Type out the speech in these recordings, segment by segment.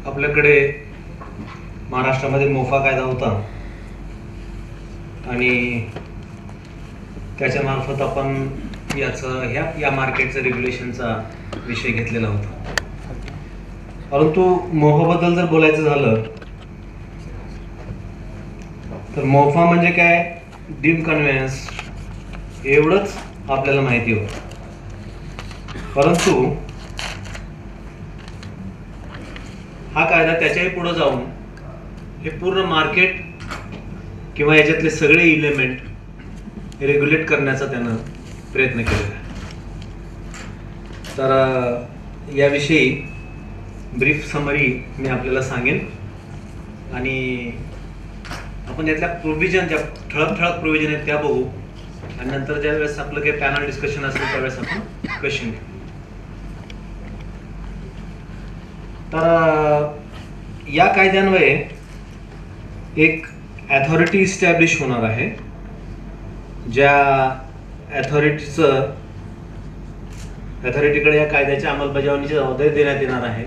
आपल्याकडे महाराष्ट्रामध्ये मोफा कायदा होता आणि त्याच्यामार्फत आपण या मार्केटचं रेग्युलेशनचा विषय घेतलेला होता. परंतु मोफाबद्दल जर बोलायचं झालं तर मोफा म्हणजे काय, डीम कन्व्हेन्स, एवढंच आपल्याला माहिती होतं. परंतु हा कायदा त्याच्याही पुढे जाऊन हे पूर्ण मार्केट किंवा याच्यातले सगळे इलेमेंट रेग्युलेट करण्याचा त्यानं प्रयत्न केलेला आहे. तर याविषयी ब्रीफ समरी मी आपल्याला सांगेन आणि आपण यातल्या प्रोव्हिजन, ज्या ठळक प्रोव्हिजन आहेत त्या बघू आणि नंतर ज्या वेळेस आपलं काही पॅनल डिस्कशन असेल त्यावेळेस आपण क्वेश्चन घेऊ. तर या कायद्यान्वये एक अथॉरिटी इस्टॅब्लिश होणार आहे, ज्या अथॉरिटीकडे या कायद्याच्या अंमलबजावणीची जबाबदारी देण्यात येणार आहे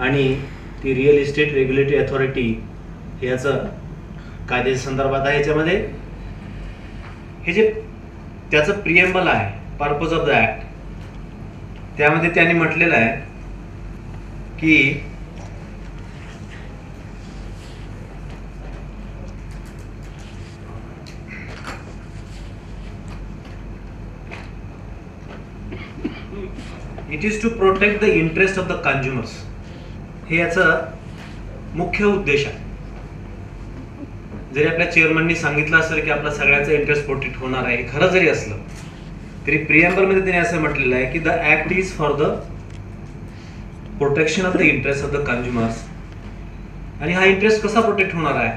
आणि ती रिअल इस्टेट रेग्युलेटरी अथॉरिटी याचं कायद्याच्या संदर्भात आहे. याच्यामध्ये हे जे त्याचं प्रिएम्बल आहे, पर्पज ऑफ द ऍक्ट, त्यामध्ये त्यांनी म्हटलेलं आहे की it is to protect the interest of the consumers. हे याचं मुख्य उद्देश आहे. जरी आपल्या चेअरमननी सांगितलं असेल की आपला सगळ्याचा इंटरेस्ट प्रोटेक्ट होणार आहे, खरं जरी असलं तरी प्रिएम्बल मध्ये त्यांनी असं म्हटलेलं आहे की the act is for the protection of the interest of the consumers. आणि हा इंटरेस्ट कसा प्रोटेक्ट होणार आहे,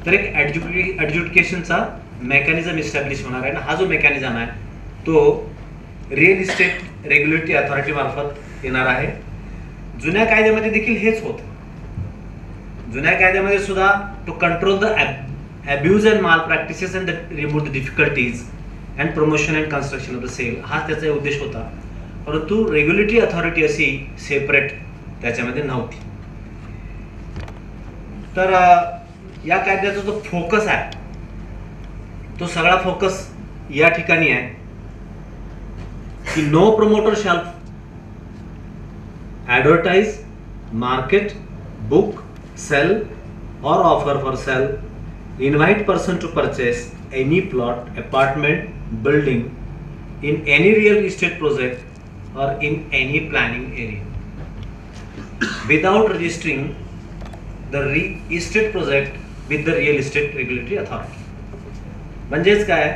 तर एक ॲडज्युडिकेशनचा मेकॅनिझम इस्टॅब्लिश होणार आहे. आणि हा जो मेकॅनिझम आहे तो रिअल इस्टेट रेग्युलेटरी अथॉरिटी मार्फत येणार आहे. जुन्या कायद्यामध्ये देखील हेच होतं. जुन्या कायद्यामध्ये सुद्धा to control the abuse and malpractices and remove the difficulties and promotion and construction of the sale, हा त्याचा उद्देश होता. परंतु रेग्युलेटरी अथॉरिटी अशी सेपरेट त्याच्यामध्ये नव्हती. तर या कायद्याचा जो फोकस आहे तो सगळा फोकस या ठिकाणी आहे की no promoter shall advertise, market, book, sell or offer for sell, invite person to purchase any plot, apartment, building in any real estate project or in any planning area without registering the estate project with the real estate regulatory authority. म्हणजेच काय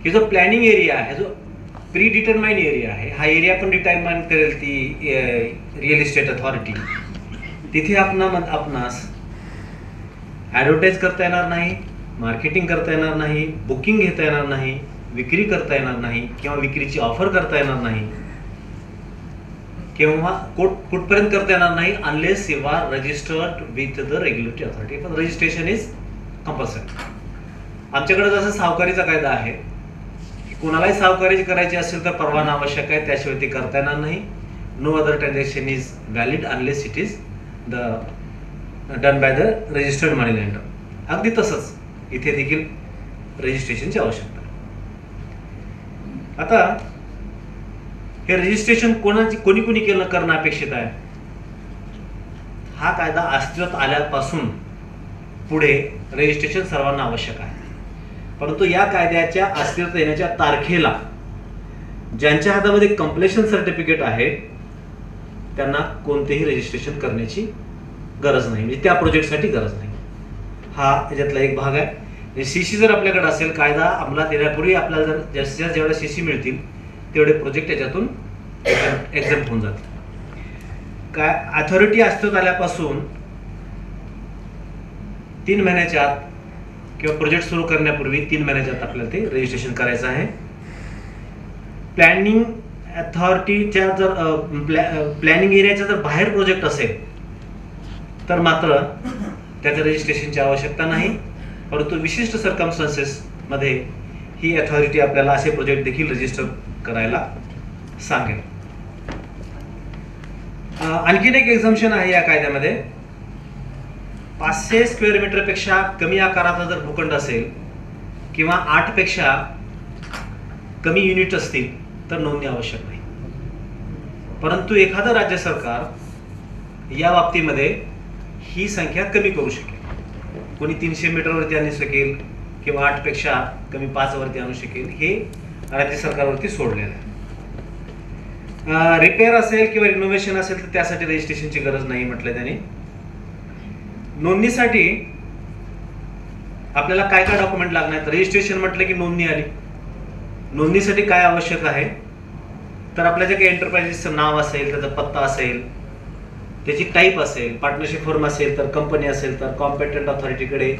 की जो planning area आहे, जो pre determine area आहे, हा area पण determine करेल ती रिअल इस्टेट अथॉरिटी. तिथे आपणास ॲडव्हर्टाईज करता येणार नाही, मार्केटिंग करता येणार नाही, बुकिंग घेता येणार नाही, विक्री करता येणार नाही किंवा विक्रीची ऑफर करता येणार नाही किंवा कुठपर्यंत करता येणार नाही unless you are registered with the regulatory authority. पण रजिस्ट्रेशन इज कंपल्सरी. आमच्याकडे जसं सावकारीचा कायदा आहे, कोणालाही सावकारी करायची असेल तर परवाना आवश्यक आहे, त्याशिवाय ते करता येणार नाही. No other transaction is valid unless it is done by the registered money lender. अगदी तसंच इथे देखील रजिस्ट्रेशनची आवश्यकता आहे. आता हे रजिस्ट्रेशन कोणी करणं अपेक्षित आहे. हा कायदा अस्तित्वात आल्यापासून पुढे रजिस्ट्रेशन सर्वांना आवश्यक आहे. परंतु या कायद्याच्या अस्तित्वात येण्याच्या तारखेला ज्यांच्या हातामध्ये कंप्लेशन सर्टिफिकेट आहे त्यांना कोणतेही रजिस्ट्रेशन करण्याची गरज नाही, म्हणजे त्या प्रोजेक्टसाठी गरज नाही. हा याच्यातला एक भाग आहे. सीसी जर आपल्याकडे असेल, कायदा अंमलात येण्यापूर्वी आपल्याला जर जास्तीत जास्त जेवढ्या सीसी मिळतील तेवढे प्रोजेक्ट याच्यातून एक्झम्प्ट होऊन जातील. काय अथॉरिटी अस्तित्वात आल्यापासून 3 महिन्याच्या आत किंवा प्रोजेक्ट सुरू करण्यापूर्वी 3 महिन्याच्या आत आपल्याला ते रजिस्ट्रेशन करायचं आहे. प्लॅनिंग अथॉरिटीच्या जर प्लॅनिंग एरियाच्या जर बाहेर प्रोजेक्ट असेल तर मात्र त्याच्या रजिस्ट्रेशनची आवश्यकता नाही. परंतु विशिष्ट सर्कमस्टन्सेस मध्ये ही अथॉरिटी आपल्याला असे प्रोजेक्ट देखील रजिस्टर करायला सांगेल. आणखीन एक एक्झम्पशन आहे या कायद्यामध्ये, 500 स्क्वेअर मीटरपेक्षा कमी आकाराचा जर भूखंड असेल किंवा 8 पेक्षा कमी युनिट असतील तर नोंदणी आवश्यक नाही. परंतु एखादं राज्य सरकार या बाबतीमध्ये ही संख्या कमी करू शकेल. कोणी 300 मीटरवरती आणू शकेल किंवा 8 पेक्षा कमी 5 वरती आणू शकेल. हे राज्य सरकारवरती सोडलेलं आहे. रिपेअर असेल किंवा रिनोव्हेशन असेल तर त्यासाठी रजिस्ट्रेशनची गरज नाही म्हटलं त्याने. नोंदणीसाठी आपल्याला काय काय डॉक्युमेंट लागणार? रजिस्ट्रेशन म्हटलं की नोंदणी आली. नोंदणीसाठी काय आवश्यक आहे तर आपल्या जे काही एंटरप्राइजेसचं नाव असेल, त्याचा पत्ता असेल, त्याची टाईप असेल, पार्टनरशिप फर्म असेल तर, कंपनी असेल तर कॉम्पिटंट अथॉरिटीकडे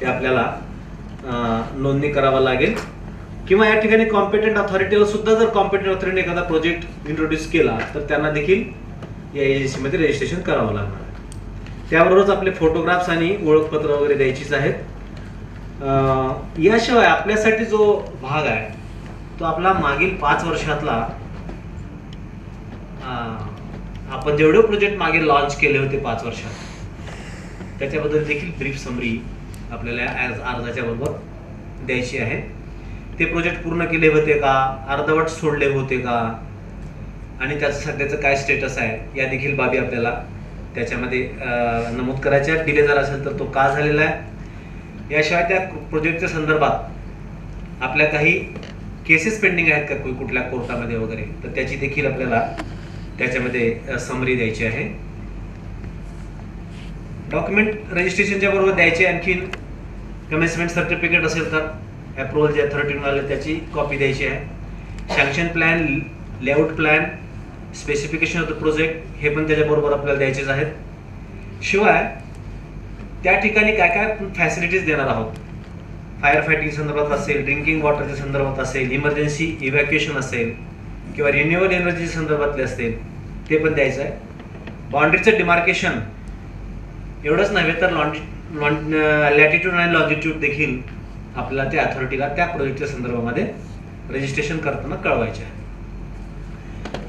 ते आपल्याला नोंदणी करावं लागेल. किंवा या ठिकाणी कॉम्पिटंट अथॉरिटीला सुद्धा जर कॉम्पिटंट अथॉरिटीने एखादा प्रोजेक्ट इंट्रोड्यूस केला तर त्यांना देखील या एजन्सीमध्ये रजिस्ट्रेशन करावं लागणार आहे. त्याबरोबरच आपले फोटोग्राफ्स आणि ओळखपत्र वगैरे द्यायचीच आहेत. याशिवाय आपल्यासाठी जो भाग आहे तो आपला मागील 5 वर्षातला आपण जेवढे प्रोजेक्ट मागे लॉन्च केले होते 5 वर्षात त्याच्याबद्दल देखील ब्रीफ समरी आपल्याला अर्जाच्या बरोबर द्यायची आहे. ते प्रोजेक्ट पूर्ण केले होते का, अर्धवट सोडले होते का आणि त्याचं सध्याचं काय स्टेटस आहे या देखील बाबी आपल्याला त्याच्यामध्ये नमूद करायच्या. डिले झाला असेल तर तो का झालेला आहे. याशिवाय त्या प्रोजेक्टच्या संदर्भात आपल्या काही केसेस पेंडिंग आहेत का कुठल्या कोर्टामध्ये वगैरे तर त्याची देखील आपल्याला त्याच्यामध्ये समरी द्यायची आहे. डॉक्युमेंट रजिस्ट्रेशनच्या बरोबर द्यायचे आणखीन कमेन्समेंट सर्टिफिकेट असेल तर अप्रुव्हल जे अथॉरिटीने आले त्याची कॉपी द्यायची आहे. Sanction plan, layout plan, specification of the project हे पण त्याच्याबरोबर आपल्याला द्यायचेच आहेत. शिवाय त्या ठिकाणी काय काय फॅसिलिटीज देणार आहोत, फायर फायटिंग संदर्भात असेल, ड्रिंकिंग वॉटरच्या संदर्भात असेल, इमर्जन्सी इव्हॅक्युएशन असेल किंवा रिन्युअबल एनर्जी संदर्भातले असतील ते पण द्यायचं आहे. बाउंड्रीचं डिमार्केशन एवढंच नव्हे तर लॅटिट्यूड आणि लॉंजिट्यूड देखील आपल्याला त्या अथॉरिटीला त्या प्रोजेक्टच्या संदर्भामध्ये रजिस्ट्रेशन करताना कळवायचे आहे.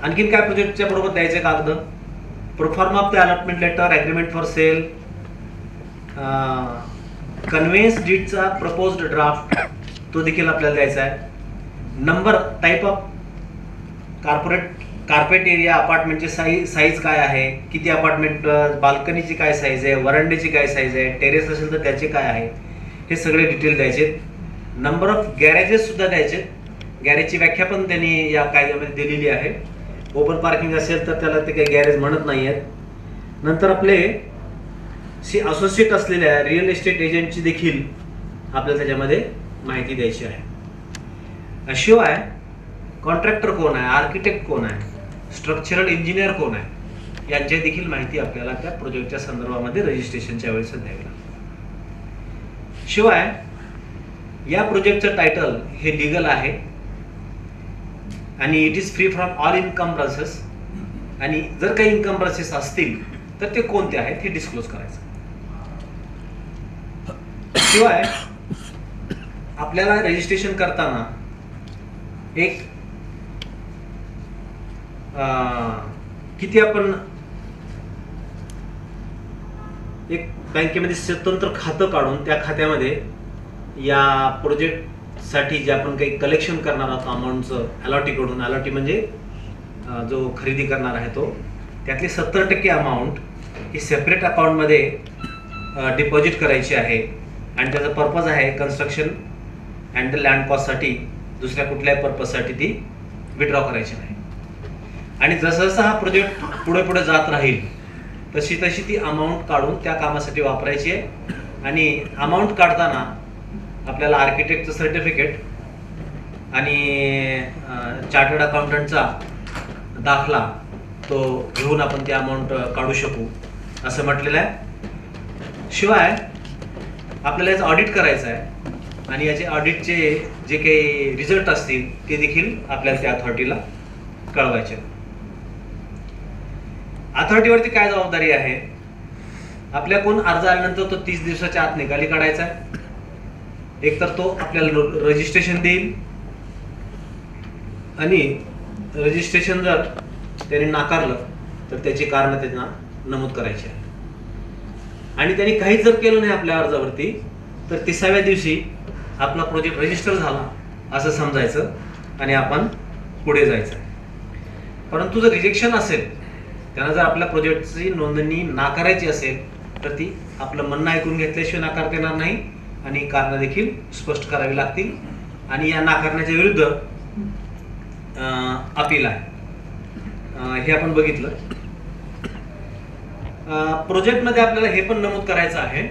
आणखीन काय प्रोजेक्टच्या बरोबर द्यायचे कागद, proforma of the allotment letter, agreement for sale, conveyance डीडचा प्रपोज्ड ड्राफ्ट तो देखील आपल्याला द्यायचा आहे. Number, type of carpet area, अपार्टमेंटची साईज काय आहे, किती अपार्टमेंट, बाल्कनीची काय साईज आहे, वरांड्याची काय साईज आहे, टेरेस असेल तर त्याचे काय आहे, हे सगळे डिटेल द्यायचे. नंबर ऑफ गॅरेजेस सुद्धा द्यायचे. गॅरेजची व्याख्या पण त्यांनी या कायद्यामध्ये दिलेली आहे. ओपन पार्किंग असेल तर त्याला ते काही गॅरेज म्हणत नाही आहेत. नंतर आपले असोसिएट असलेल्या रिअल एस्टेट एजंटची देखील आपल्याला त्याच्यामध्ये माहिती द्यायची आहे. शिवाय कॉन्ट्रॅक्टर कोण आहे, आर्किटेक्ट कोण आहे, स्ट्रक्चरल इंजिनियर कोण आहे यांची देखील माहिती आपल्याला त्या प्रोजेक्टच्या संदर्भामध्ये रजिस्ट्रेशनच्या वेळेस द्यावी लागते. शिवाय या प्रोजेक्टचं टायटल हे लिगल आहे आणि it is free from all income branches आणि जर काही इन्कम ब्रांचेस असतील तर ते कोणते आहेत हे डिस्क्लोज करायचं. शिवाय आपल्याला रजिस्ट्रेशन करताना एक किती आपण एक बँकेमध्ये स्वतंत्र खातं काढून त्या खात्यामध्ये या प्रोजेक्टसाठी जे आपण काही कलेक्शन करणार आहोत अमाऊंटचं अलॉटीकडून, अलॉटी म्हणजे जो खरेदी करणार आहे तो, त्यातली 70% अमाऊंट ही सेपरेट अकाउंटमध्ये डिपॉझिट करायची आहे आणि त्याचा पर्पज आहे कन्स्ट्रक्शन अँड द लँड कॉस्टसाठी, दुसऱ्या कुठल्याही पर्पजसाठी ती विड्रॉ करायची नाही. आणि जसं जसं हा प्रोजेक्ट पुढे पुढे जात राहील तशी तशी ती अमाऊंट काढून त्या कामासाठी वापरायची आहे. आणि अमाऊंट काढताना आपल्याला आर्किटेक्टचं सर्टिफिकेट आणि चार्टर्ड अकाउंटंटचा दाखला तो घेऊन आपण ती अमाऊंट काढू शकू असं म्हटलेलं आहे. शिवाय आपल्याला याचं ऑडिट करायचं आहे आणि याचे ऑडिटचे जे काही रिझल्ट असतील ते देखील आपल्याला त्या अथॉरिटीला कळवायचे. अथॉरिटीवरती काय जबाबदारी आहे, आपल्याकडून अर्ज आल्यानंतर तो 30 दिवसाच्या आत निकाली काढायचा आहे. एकतर तो आपल्याला रजिस्ट्रेशन देईल आणि रजिस्ट्रेशन जर त्याने नाकारलं तर त्याची कारणं त्यांना नमूद करायची आहे. आणि त्यांनी काहीच जर केलं नाही आपल्या अर्जावरती तर 30व्या दिवशी आपला प्रोजेक्ट रजिस्टर झाला असं समजायचं आणि आपण पुढे जायचं आहे. परंतु जर रिजेक्शन असेल, त्यांना जर आपल्या प्रोजेक्टची नोंदणी नाकारायची असेल तर ती आपलं म्हणणं ऐकून घेतल्याशिवाय नाकारता येणार नाही आणि कारणं देखील स्पष्ट करावी लागतील. आणि या नाकारण्याच्या विरुद्ध अपील आहे. हे आपण बघितलं. प्रोजेक्टमध्ये आपल्याला हे पण नमूद करायचं आहे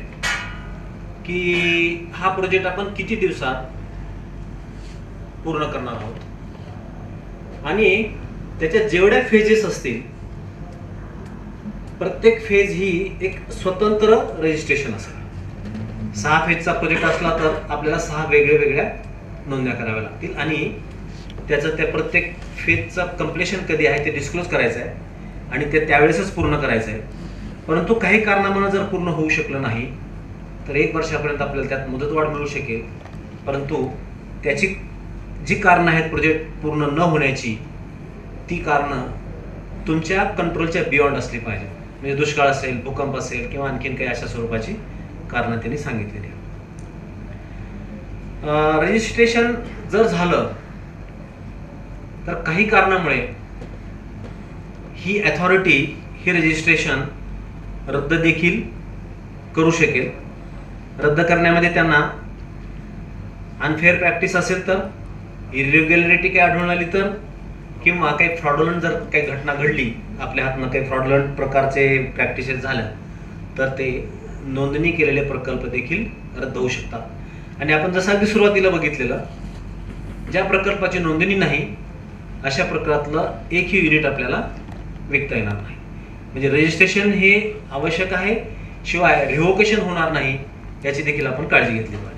की हा प्रोजेक्ट आपण किती दिवसात पूर्ण करणार आहोत आणि त्याच्या जेवढ्या फेजेस असतील प्रत्येक फेज ही एक स्वतंत्र रजिस्ट्रेशन असेल. 6 फेजचा प्रोजेक्ट असला तर आपल्याला 6 वेगळ्या नोंदण्या कराव्या लागतील आणि त्याचं त्या प्रत्येक फेजचं कम्प्लिशन कधी आहे ते डिस्क्लोज करायचं आहे आणि ते त्यावेळेसच पूर्ण करायचं आहे. परंतु काही कारणामुळे जर पूर्ण होऊ शकलं नाही तर 1 वर्षापर्यंत आपल्याला त्यात मुदतवाढ मिळू शकेल. परंतु त्याची जी कारणं आहेत प्रोजेक्ट पूर्ण न होण्याची ती कारणं तुमच्या कंट्रोलच्या बियॉन्ड असली पाहिजे. म्हणजे दुष्काळ असेल, भूकंप असेल किंवा आणखीन काही अशा स्वरूपाची कारणं त्यांनी सांगितलेली आहेत. रजिस्ट्रेशन जर झालं तर काही कारणामुळे ही अथॉरिटी हे रजिस्ट्रेशन रद्द देखील करू शकेल. रद्द करण्यामध्ये त्यांना अनफेअर प्रॅक्टिस असेल तर, इरेग्युलरिटी काही आढळून आली तर, किंवा काही फ्रॉडुलंट जर काही घटना घडली, आपल्या हातनं काही फ्रॉडुलंट प्रकारचे प्रॅक्टिसेस झाल्या तर ते नोंदणी केलेले प्रकल्प देखील रद्द होऊ शकतात. आणि आपण जसं अगदी सुरुवातीला बघितलेलं, ज्या प्रकल्पाची नोंदणी नाही अशा प्रकारातलं एकही युनिट आपल्याला विकता येणार नाही. म्हणजे रजिस्ट्रेशन हे आवश्यक आहे, शिवाय रिव्होकेशन होणार नाही याची देखील आपण काळजी घेतली पाहिजे.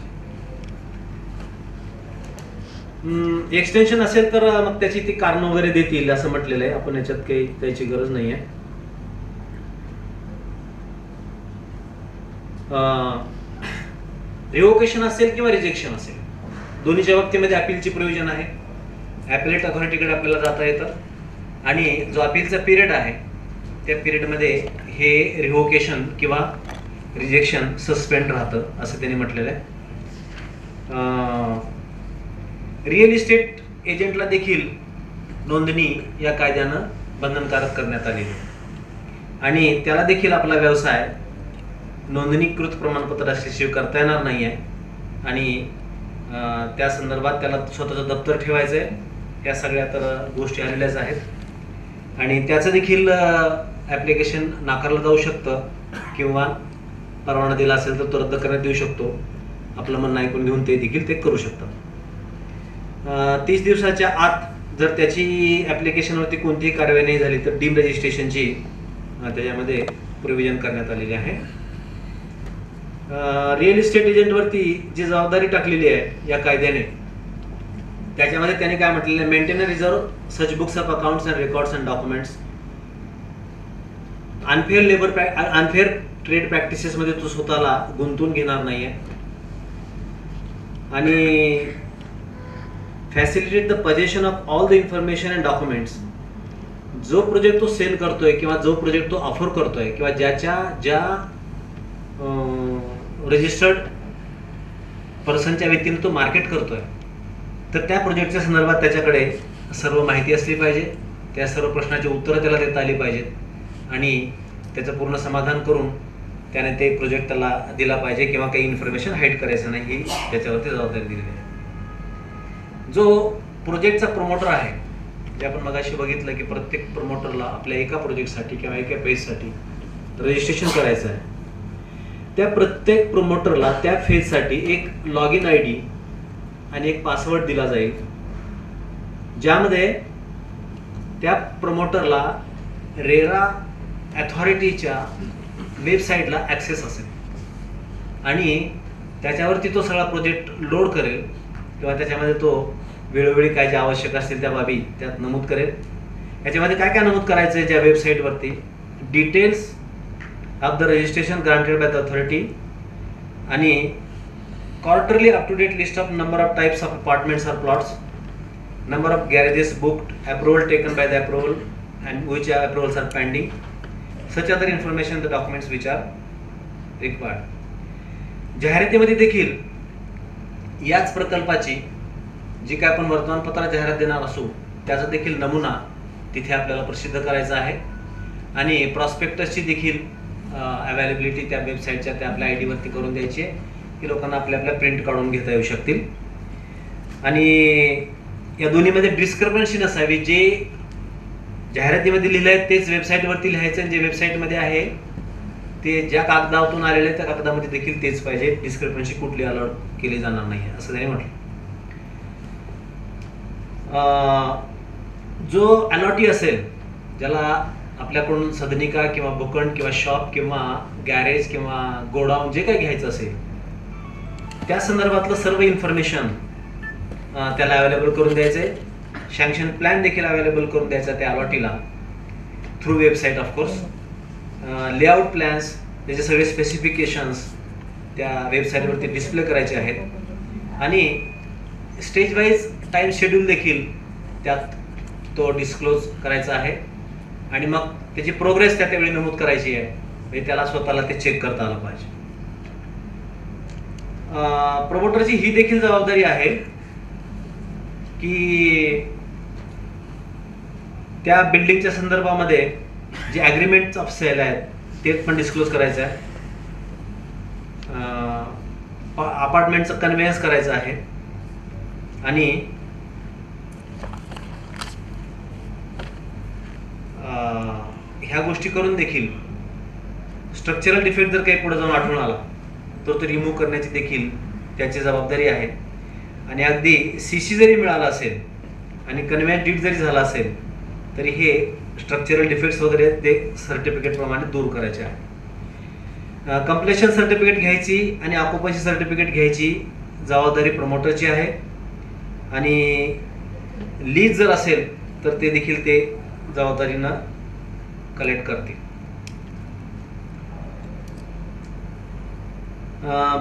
एक्सटेन्शन असेल तर मग त्याची ती कारण वगैरे देतील असं म्हटलेलं आहे. आपण याच्यात काही त्याची गरज नाही आहे. रिव्होकेशन असेल किंवा रिजेक्शन असेल, दोन्हीच्या बाबतीमध्ये अपीलची प्रोव्हिजन आहे. ॲपेलेट अथॉरिटीकडे आपल्याला जाता येतं आणि जो अपीलचा पिरियड आहे त्या पिरियडमध्ये हे रिव्होकेशन किंवा रिजेक्शन सस्पेंड राहतं असं त्यांनी म्हटलेलं आहे. रिअल इस्टेट एजंटला देखील नोंदणी या कायद्यानं बंधनकारक करण्यात आलेली आहे आणि त्याला देखील आपला व्यवसाय नोंदणीकृत प्रमाणपत्र असल्याशिवाय करता येणार नाही आहे आणि त्या संदर्भात त्याला स्वतःचं दप्तर ठेवायचं आहे. या सगळ्या तर गोष्टी आलेल्याच आहेत आणि त्याचं देखील ॲप्लिकेशन नाकारलं जाऊ शकतं किंवा परवाना दिला असेल तर तो रद्द करण्यात येऊ शकतो. आपलं म्हणणं ऐकून घेऊन ते देखील ते करू शकतात. 30 दिवसाच्या आत जर त्याची ॲप्लिकेशनवरती कोणतीही कारवाई नाही झाली तर डीम रजिस्ट्रेशनची त्याच्यामध्ये प्रोव्हिजन करण्यात आलेली आहे. रिअल इस्टेट एजंटवरती जी जबाबदारी टाकलेली आहे या कायद्याने, त्याच्यामध्ये त्याने काय म्हटलेलं आहे, maintain reserve such books of accounts and records and documents. Unfair trade प्रॅक्टिसेसमध्ये तो स्वतःला गुंतवून घेणार नाही आहे आणि facilitate the possession of all the information and documents. जो प्रोजेक्ट तो सेल करतोय किंवा जो प्रोजेक्ट तो ऑफर करतोय किंवा ज्या रजिस्टर्ड पर्सनच्या व्यक्तीने तो मार्केट करतोय तर त्या प्रोजेक्टच्या संदर्भात त्याच्याकडे सर्व माहिती असली पाहिजे. त्या सर्व प्रश्नाची उत्तरं त्याला देता आली पाहिजेत आणि त्याचं पूर्ण समाधान करून त्याने ते प्रोजेक्ट त्याला दिला पाहिजे किंवा काही इन्फॉर्मेशन हाईड करायचं नाही, ही त्याच्यावरती जबाबदारी दिलेली आहे. जो प्रोजेक्टचा प्रमोटर आहे, जे आपण मगाशी बघितलं की प्रत्येक प्रमोटरला आपल्या एका प्रोजेक्टसाठी किंवा एका फेजसाठी रजिस्ट्रेशन करायचं आहे, त्या प्रत्येक प्रमोटरला त्या फेजसाठी एक लॉग इन ID आणि एक पासवर्ड दिला जाईल, ज्यामध्ये त्या प्रमोटरला रेरा अथॉरिटीच्या वेबसाईटला ॲक्सेस असेल आणि त्याच्यावरती तो सगळा प्रोजेक्ट लोड करेल किंवा त्याच्यामध्ये तो वेळोवेळी काय जे आवश्यक असतील त्या बाबी त्यात नमूद करेल. याच्यामध्ये काय काय नमूद करायचं आहे ज्या वेबसाईटवरती, details of the registration granted by the authority आणि quarterly up to date list of number of types of apartments और plots, number of garages booked, approval taken by the approval and which approvals are pending. Such other information, the documents which are required. जाहिरातीमध्ये देखील याच प्रकल्पाची जी काय आपण वर्तमानपत्रात जाहिरात देणार असू त्याचा देखील नमुना तिथे आपल्याला प्रसिद्ध करायचा आहे आणि प्रॉस्पेक्टसची देखील अवेलेबिलिटी त्या वेबसाईटच्या त्या आपल्या ID वरती करून द्यायची आहे की लोकांना आपल्या प्रिंट काढून घेता येऊ शकतील. आणि या दोन्हीमध्ये डिस्क्रपन्सी नसावी. जे जाहिरातीमध्ये लिहिलं आहे तेच वेबसाईटवरती लिहायचं आणि जे वेबसाईटमध्ये आहे ते ज्या कागदातून आलेलं आहे त्या कागदामध्ये देखील तेच पाहिजे. डिस्क्रपन्सी कुठली अलाउड केली जाणार नाही असं त्यांनी म्हटलं. जो अलॉटी असेल ज्याला आपल्याकडून सदनिका किंवा भूखंड किंवा शॉप किंवा गॅरेज किंवा गोडाऊन जे काही घ्यायचं असेल त्या संदर्भातलं सर्व इन्फॉर्मेशन त्याला अवेलेबल करून द्यायचं आहे. सँक्शन प्लॅन देखील अवेलेबल करून द्यायचा त्या अलॉटीला through website of course. Layout plans त्याचे सगळे स्पेसिफिकेशन्स त्या वेबसाईटवरती डिस्प्ले करायचे आहेत आणि स्टेज वाईज टाईम शेड्यूल देखील त्यात तो डिस्क्लोज करायचा आहे आणि मग त्याची प्रोग्रेस त्यावेळी नमूद करायची आहे. म्हणजे त्याला स्वतःला ते चेक करता आलं पाहिजे. प्रमोटरची ही देखील जबाबदारी आहे की त्या बिल्डिंगच्या संदर्भामध्ये जे ॲग्रीमेंट्स ऑफ सेल आहेत ते पण डिस्क्लोज करायचं आहे. अपार्टमेंटचं कन्व्हेन्स करायचं आहे आणि ह्या गोष्टी करून देखील स्ट्रक्चरल डिफेक्ट जर काही पुढे जाऊन आढळून आला तर तो रिमूव्ह करण्याची देखील त्याची जबाबदारी आहे. आणि अगदी CC जरी मिळाला असेल आणि कन्व्हेन्स डीड जरी झाला असेल तरी हे स्ट्रक्चरल डिफेक्ट्स वगैरे ते सर्टिफिकेट प्रमाणे दूर करायचे आहे. कंप्लेशन सर्टिफिकेट घ्यायची आणि ऑक्युपन्सी सर्टिफिकेट घ्यायची जबाबदारी प्रमोटरची आहे आणि लीज जर असेल तर ते देखील ते जबाबदारीनं कलेक्ट करतील.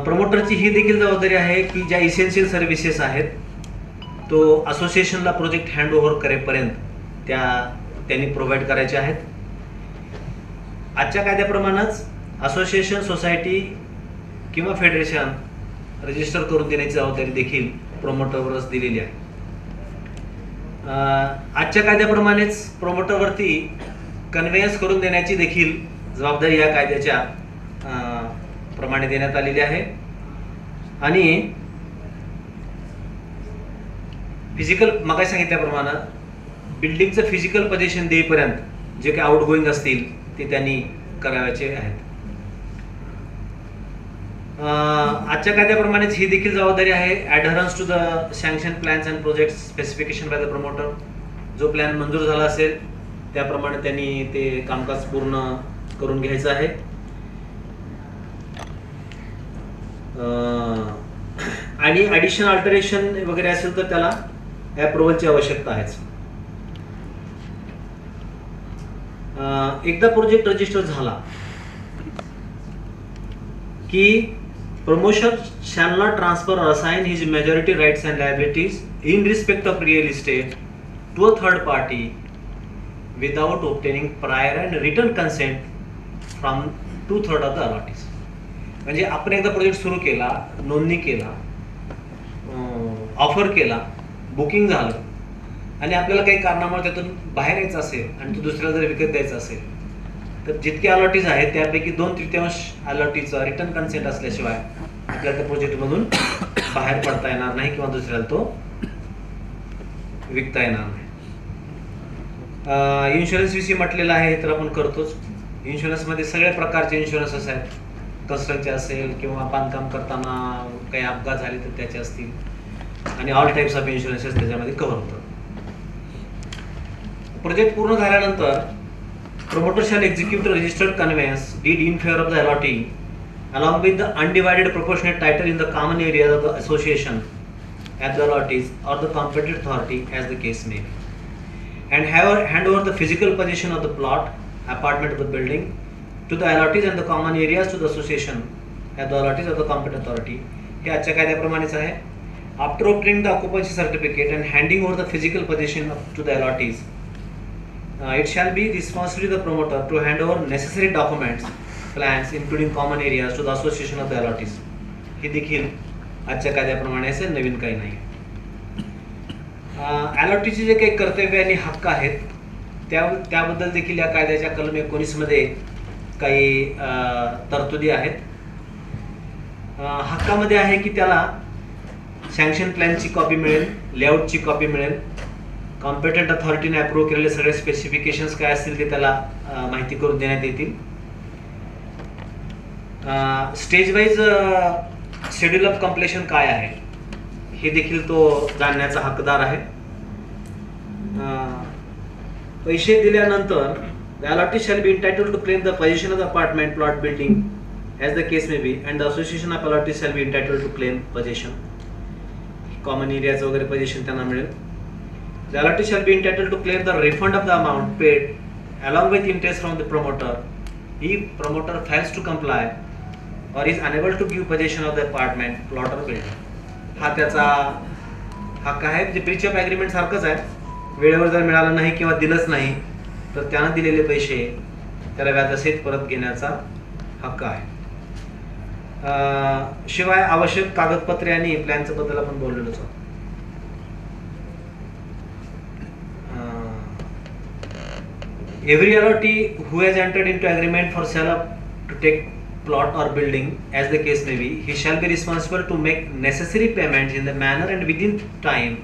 प्रमोटरची ही देखील जबाबदारी आहे की ज्या इसेन्शियल सर्व्हिसेस आहेत तो असोसिएशनला प्रोजेक्ट हँड ओव्हर करेपर्यंत त्यांनी प्रोव्हाइड करायचे आहेत. आजच्या कायद्याप्रमाणेच असोसिएशन, सोसायटी किंवा फेडरेशन रजिस्टर करून देण्याची जबाबदारी देखील प्रमोटरवरच दिलेली आहे. आजच्या कायद्याप्रमाणेच प्रमोटरवरती कन्व्हेन्स करून देण्याची देखील जबाबदारी या कायद्याच्या प्रमाणे देण्यात आलेली आहे. आणि फिजिकल मगाशी सांगितल्याप्रमाणे बिल्डिंगचं फिजिकल पोझिशन देईपर्यंत जे काही आउटगोईंग असतील ते त्यांनी करायचे आहेत. आजच्या कायद्याप्रमाणेच ही देखील जबाबदारी आहे adherence to the sanction plans and project specification by the promoter. जो प्लॅन मंजूर झाला असेल त्याप्रमाणे त्यांनी ते कामकाज पूर्ण करून घ्यायचं आहे. आणि ॲडिशन अल्टरेशन वगैरे असेल तर त्याला अप्रुव्हलची आवश्यकता आहेच. एकदा प्रोजेक्ट रजिस्टर झाला की promoter shall not transfer or assign his majority rights and liabilities in respect of real estate to a third party without obtaining prior and written consent from 2/3 of the allottees. म्हणजे आपण एकदा project सुरू केला, नोंदणी केला, offer केला, booking झालं आणि आपल्याला काही कारणामुळे त्यातून बाहेर यायचं असेल आणि तो दुसऱ्याला जर विकत द्यायचा असेल तर जितके अलॉटीज आहेत त्यापैकी 2/3 अलॉटीचा रिटर्न कन्सेंट असल्याशिवाय आपल्याला त्या प्रोजेक्टमधून बाहेर पडता येणार नाही किंवा दुसऱ्याला तो विकता येणार नाही. इन्शुरन्स विषयी म्हटलेलं आहे तर आपण करतोच. इन्शुरन्समध्ये सगळ्या प्रकारचे इन्शुरन्सेस आहेत. कन्स्ट्रक्शनचे असेल किंवा बांधकाम करताना काही अपघात झाले तर त्याचे असतील आणि ऑल टाइप्स ऑफ इन्शुरन्सेस त्याच्यामध्ये कव्हर होतात. प्रोजेक्ट पूर्ण झाल्यानंतर promoter shall execute a registered conveyance deed in favor of the allottee along with the undivided proportionate title in the common areas of the association at the allottees or the competent authority as the case may be, and hand over the physical possession of the plot, apartment of the building to the allottees and the common areas to the association at the allottees of the competent authority. हे आजच्या कायद्याप्रमाणेच आहे. After obtaining the occupancy certificate and handing over the physical possession to the allottees, It shall be responsibility of the promoter to hand over necessary documents, plans, including common areas, to the association of the allottees. हे देखील आजच्या कायद्याप्रमाणे असे नवीन काही नाही. अलॉटीचे जे काही कर्तव्य आणि हक्क आहेत त्याबद्दल देखील या कायद्याच्या कलम 19 मध्ये काही तरतुदी आहेत. हक्कामध्ये आहे की त्याला सँक्शन प्लॅनची कॉपी मिळेल, लेआउटची कॉपी मिळेल, कॉम्पिटंट अथॉरिटीने अप्रूव्ह केलेले सगळे स्पेसिफिकेशन्स काय असतील ते त्याला माहिती करून देण्यात येतील. स्टेज वाईज शेड्यूल ऑफ कम्प्लेशन काय आहे हे देखील तो जाणण्याचा हकदार आहे. पैसे दिल्यानंतर the allotee shall be entitled to claim the possession of the apartment, plot, building as the case may be, and the association of allottees shall be entitled to claim possession. Common areas वगैरे possession त्यांना मिळेल. The allotee shall be entitled to claim the refund of the amount paid along with interest from the promoter if promoter fails to comply or is unable to give possession of the apartment, plot or building. हा त्याचा हक्क आहे. जे Breach of agreement सारखंच आहे. वेळेवर जर मिळालं नाही किंवा दिलंच नाही तर त्यानं दिलेले पैसे त्याला व्याजासहित परत घेण्याचा हक्क आहे. शिवाय आवश्यक कागदपत्रे आणि प्लॅनच्या बद्दल आपण बोललेलोच आहोत. Every allotee who has entered into agreement for sale of to take plot or building as the case may be, he shall be responsible to make necessary payments in the manner and within time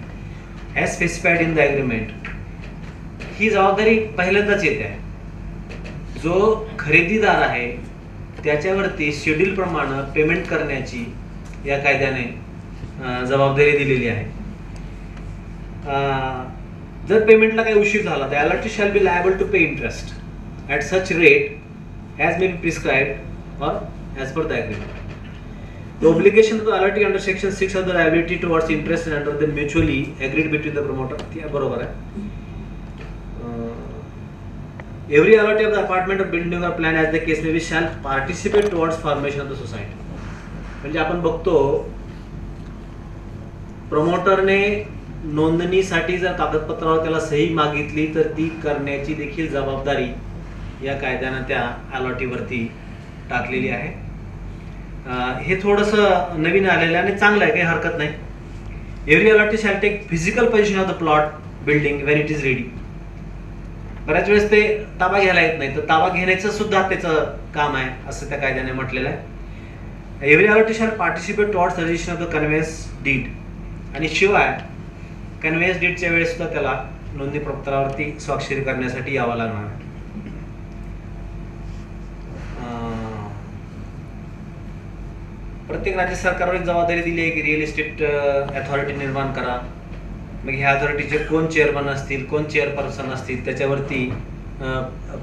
as specified in the agreement. ही जबाबदारी पहिल्यांदाच येते आहे. जो खरेदीदार आहे त्याच्यावरती schedule प्रमाणे payment करण्याची या कायद्याने जबाबदारी दिलेली आहे. जर पेमेंटला काही उशीर झाला तर allotee shall be liable to pay interest at such rate as may be prescribed or as per the agreement. The obligation of the allotee under section 6 of the liability towards interest and under the mutually agreed between the promoter. ते बरोबर आहे. Every allotee of the apartment or building or plan as the case may be shall participate towards formation of the society. म्हणजे आपण बघतो प्रमोटरने नोंदणीसाठी जर कागदपत्रावर त्याला सही मागितली तर ती करण्याची देखील जबाबदारी या कायद्यानं त्या अलॉटीवरती टाकलेली आहे. हे थोडंसं नवीन आलेलं आहे आणि चांगलं आहे, काही हरकत नाही. Every allottee shall take physical possession of the plot building when it is ready. बऱ्याच वेळेस ते ताबा घ्यायला येत नाही तर ताबा घेण्याचं सुद्धा त्याचं काम आहे असं त्या कायद्याने म्हटलेलं आहे. Every allottee shall participate towards registration of the conveyance deed. आणि शिवाय कन्व्हेन्स डीडच्या वेळेस सुद्धा त्याला नोंदणी पत्रावरती स्वाक्षरी करण्यासाठी यावं लागणार. प्रत्येक राज्य सरकारवर एक जबाबदारी दिली आहे की रिअल इस्टेट अथॉरिटी निर्माण करा. मग ह्या अथॉरिटीचे कोण चेअरमन असतील, कोण चेअरपर्सन असतील त्याच्यावरती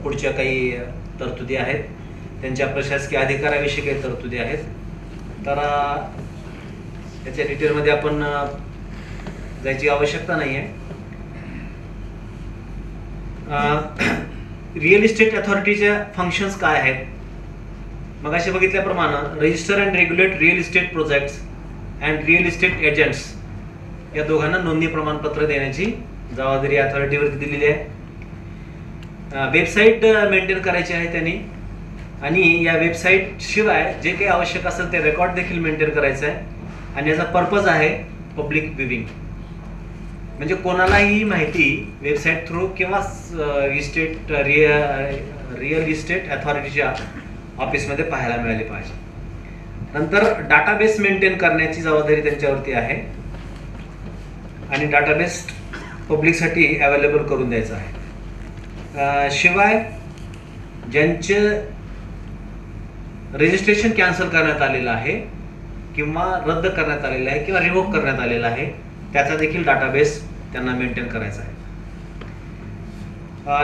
पुढच्या काही तरतुदी आहेत. त्यांच्या प्रशासकीय अधिकाराविषयी काही तरतुदी आहेत. तर त्याच्या डिटेलमध्ये आपण जायची आवश्यकता नाही आहे. रिअल इस्टेट अथॉरिटीच्या फंक्शन्स काय आहेत? मग असे बघितल्याप्रमाणे register and regulate real estate projects and real estate agents या दोघांना नोंदणी प्रमाणपत्र देण्याची जबाबदारी अथॉरिटीवरती दिलेली आहे. वेबसाईट मेंटेन करायची आहे त्यांनी आणि या वेबसाईट शिवाय जे काही आवश्यक असेल ते रेकॉर्ड देखील मेंटेन करायचं आहे. आणि याचा पर्पज आहे पब्लिक व्ह्यूइंग. म्हणजे कोणालाही माहिती वेबसाईट थ्रू किंवा रिअल इस्टेट अथॉरिटीच्या ऑफिसमध्ये पाहायला मिळाली पाहिजे. नंतर डाटाबेस मेंटेन करण्याची जबाबदारी त्यांच्यावरती आहे आणि डाटाबेस पब्लिकसाठी अवेलेबल करून द्यायचा आहे. शिवाय ज्यांचे रजिस्ट्रेशन कॅन्सल करण्यात आलेलं आहे किंवा रद्द करण्यात आलेलं आहे किंवा रिवोक करण्यात आलेलं आहे त्याचा देखील डाटाबेस त्यांना मेंटेन करायचा आहे.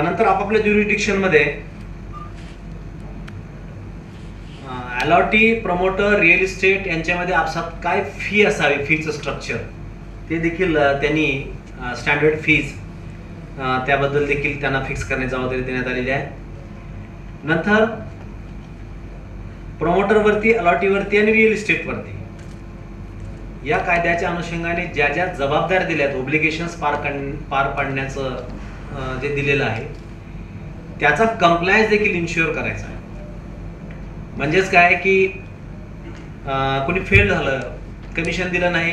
नंतर आपापल्या ज्युरिडिक्शनमध्ये अलॉटी, प्रमोटर, रिअल इस्टेट यांच्यामध्ये आपसात काय फी असावी, फीचं स्ट्रक्चर ते देखील त्यांनी स्टँडर्ड फीज त्याबद्दल देखील त्यांना फिक्स करण्याची जबाबदारी देण्यात आलेली आहे. नंतर प्रमोटरवरती, अलॉटीवरती आणि रिअल इस्टेटवरती या कायद्याच्या अनुषंगाने ज्या ज्या जबाबदाऱ्या दिल्यात, ओब्लिगेशन्स पार पाडण्याचं जे दिलेलं आहे त्याचा कंप्लायन्स देखील इन्श्युअर करायचा आहे. म्हणजेच काय की कोणी फेल झालं, कमिशन दिलं नाही,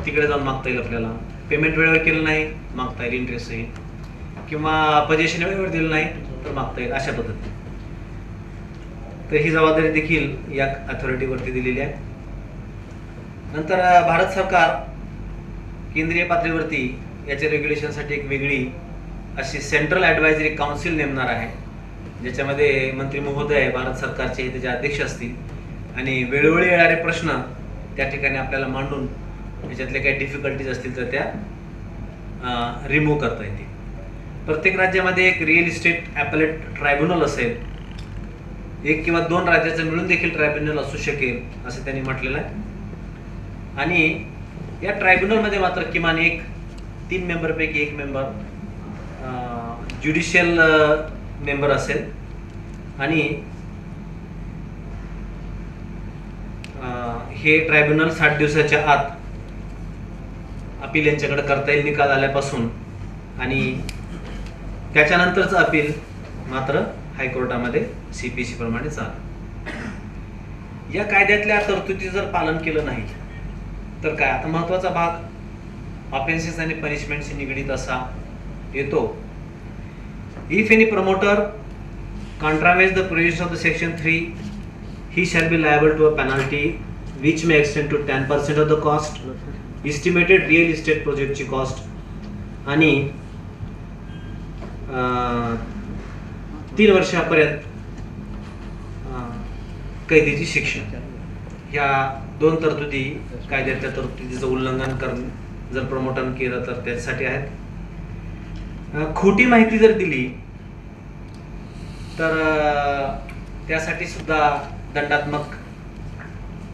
तिकडे जाऊन मागता येईल आपल्याला. पेमेंट वेळेवर केलं नाही, मागता येईल इंटरेस्ट सहित, किंवा पोझिशन वेळेवर दिलं नाही तर मागता येईल, अशा पद्धतीने. तर ही जबाबदारी देखील या अथॉरिटीवरती दिलेली आहे. नंतर भारत सरकार केंद्रीय पातळीवरती याच्या रेग्युलेशनसाठी एक वेगळी अशी सेंट्रल ॲडवायझरी काउन्सिल नेमणार आहे, ज्याच्यामध्ये मंत्री महोदय भारत सरकारचे त्याचे अध्यक्ष असतील आणि वेळोवेळी येणारे प्रश्न त्या ठिकाणी आपल्याला मांडून याच्यातल्या काही डिफिकल्टीज असतील तर त्या रिमूव्ह करता येतील. प्रत्येक राज्यामध्ये एक रिअल इस्टेट ॲपेलेट ट्रायब्युनल असेल, 1 किंवा 2 राज्याचं मिळून देखील ट्रायब्युनल असू शकेल असं त्यांनी म्हटलेलं आहे. आणि या ट्रायब्युनलमध्ये मात्र किमान 3 मेंबरपैकी 1 मेंबर ज्युडिशियल मेंबर असेल आणि हे ट्रायब्युनल 60 दिवसाच्या आत अपील यांच्याकडे करता येईल निकाल आल्यापासून, आणि त्याच्यानंतरचं अपील मात्र हायकोर्टामध्ये CPC प्रमाणे चालेल. या कायद्यातल्या तरतुदी जर पालन केलं नाही तर काय, आता महत्वाचा भाग ऑफेन्सेस आणि पनिशमेंटशी निगडीत असा येतो. If any promoter contravenes the provisions of the section 3, he shall be liable to a penalty which may extend to 10% of the cost, estimated real estate project ची कॉस्ट, आणि 3 वर्षापर्यंत कैदेची शिक्षा. ह्या 2 तरतुदी कायद्यातल्या तरतुदीचं उल्लंघन करून जर प्रमोटन केलं तर त्यासाठी आहेत. खोटी माहिती जर दिली तर त्यासाठी सुद्धा दंडात्मक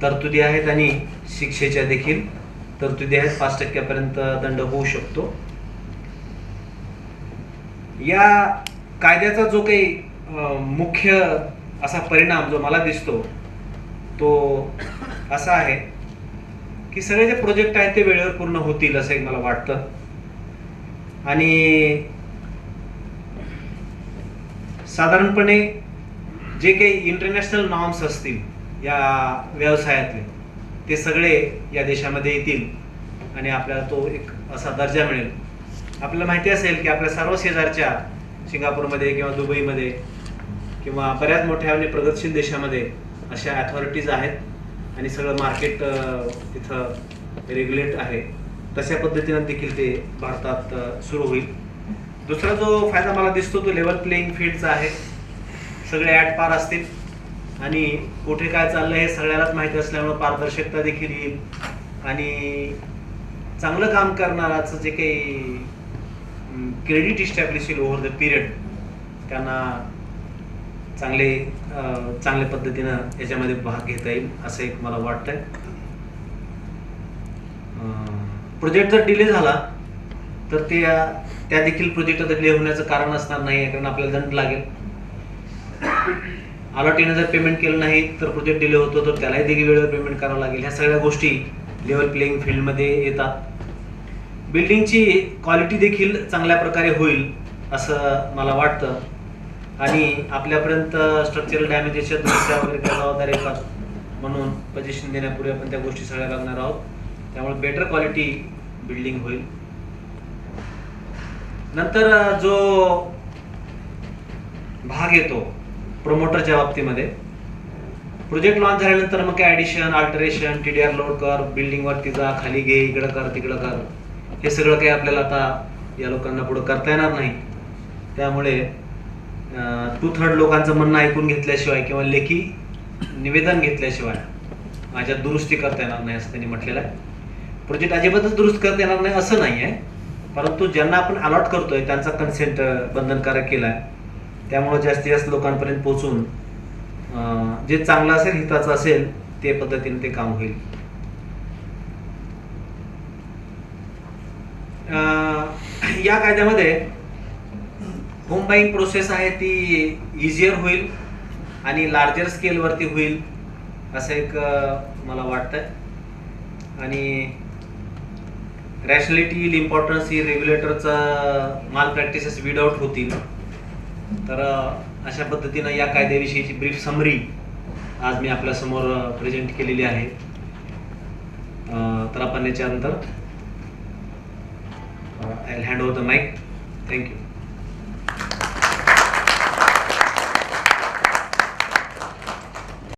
तरतुदी आहेत आणि शिक्षेच्या देखील तरतुदी आहेत. 5% पर्यंत दंड होऊ शकतो. या कायद्याचा जो काही मुख्य असा परिणाम जो मला दिसतो तो असा आहे की सगळे जे प्रोजेक्ट आहेत ते वेळेवर पूर्ण होतील असं एक मला वाटतं. आणि साधारणपणे जे काही इंटरनॅशनल नॉर्म्स असतील या व्यवसायातले ते सगळे या देशामध्ये येतील आणि आपल्याला तो एक असा दर्जा मिळेल. आपल्याला माहिती असेल की आपल्या सर्व शेजारच्या सिंगापूरमध्ये किंवा दुबईमध्ये किंवा बऱ्याच मोठ्या आणि प्रगतशील देशामध्ये अशा अथॉरिटीज आहेत आणि सगळं मार्केट तिथं रेग्युलेट आहे. तशा पद्धतीनं देखील ते भारतात सुरू होईल. दुसरा जो फायदा मला दिसतो तो लेवल प्लेइंग फील्डचा आहे. सगळे ॲट पार असतील आणि कुठे काय चाललं हे सगळ्यालाच माहिती असल्यामुळे पारदर्शकता देखील येईल आणि चांगलं काम करणाराचं जे काही क्रेडिट इस्टॅब्लिश होईल ओव्हर द पिरियड त्यांना चांगल्या पद्धतीनं याच्यामध्ये भाग घेता येईल असं एक मला वाटतंय. प्रोजेक्ट जर डिले झाला तर त्या देखील प्रोजेक्ट डिले होण्याचं कारण असणार नाही, कारण आपल्याला दंड लागेल. अलॉटीनं जर पेमेंट केलं नाही तर प्रोजेक्ट डिले होतो तर त्यालाही देखील वेळेवर पेमेंट करावं लागेल. ह्या सगळ्या गोष्टी लेवल प्लेइंग फील्डमध्ये येतात. बिल्डिंगची क्वालिटी देखील चांगल्या प्रकारे होईल असं मला वाटतं आणि आपल्यापर्यंत स्ट्रक्चरल डॅमेजेसच्या दुरुस्त्या वगैरे त्या जबाबदारी येतात म्हणून पोझिशन देण्यापूर्वी आपण त्या गोष्टी सगळ्या बघणार आहोत. त्यामुळे बेटर क्वालिटी बिल्डिंग होईल. नंतर जो भाग येतो प्रमोटरच्या बाबतीमध्ये, प्रोजेक्ट लॉन्च झाल्यानंतर मग काय ॲडिशन, अल्टरेशन, TDR लोड कर, बिल्डिंगवरती जा, खाली घे, इकडं कर, तिकडं कर, हे सगळं काही आपल्याला आता या लोकांना पुढं करता येणार नाही. त्यामुळे 2/3 लोकांचं म्हणणं ऐकून घेतल्याशिवाय किंवा लेखी निवेदन घेतल्याशिवाय माझ्या दुरुस्ती करता येणार नाही असं त्यांनी म्हटलेलं आहे. प्रोजेक्ट अजिबातच दुरुस्त करता येणार नाही असं नाही आहे, परंतु ज्यांना आपण अलॉट करतोय त्यांचा कन्सेंट बंधनकारक केला आहे. त्यामुळे जास्तीत जास्त लोकांपर्यंत पोहोचून जे चांगलं असेल, हिताचं असेल ते पद्धतीने ते काम होईल. या कायद्यामध्ये होम बाईंग प्रोसेस आहे ती इझियर होईल आणि लार्जर स्केलवरती होईल असं एक मला वाटतंय. आणि रॅशनॅलिटी, इम्पॉर्टन्स ही रेग्युलेटरचा माल प्रॅक्टिसेस वीड आउट होतील तर अशा पद्धतीनं या कायद्याविषयीची ब्रीफ समरी आज मी आपल्यासमोर प्रेझेंट केलेली आहे. तर आपण याच्यानंतर I will hand over the mike. Thank you.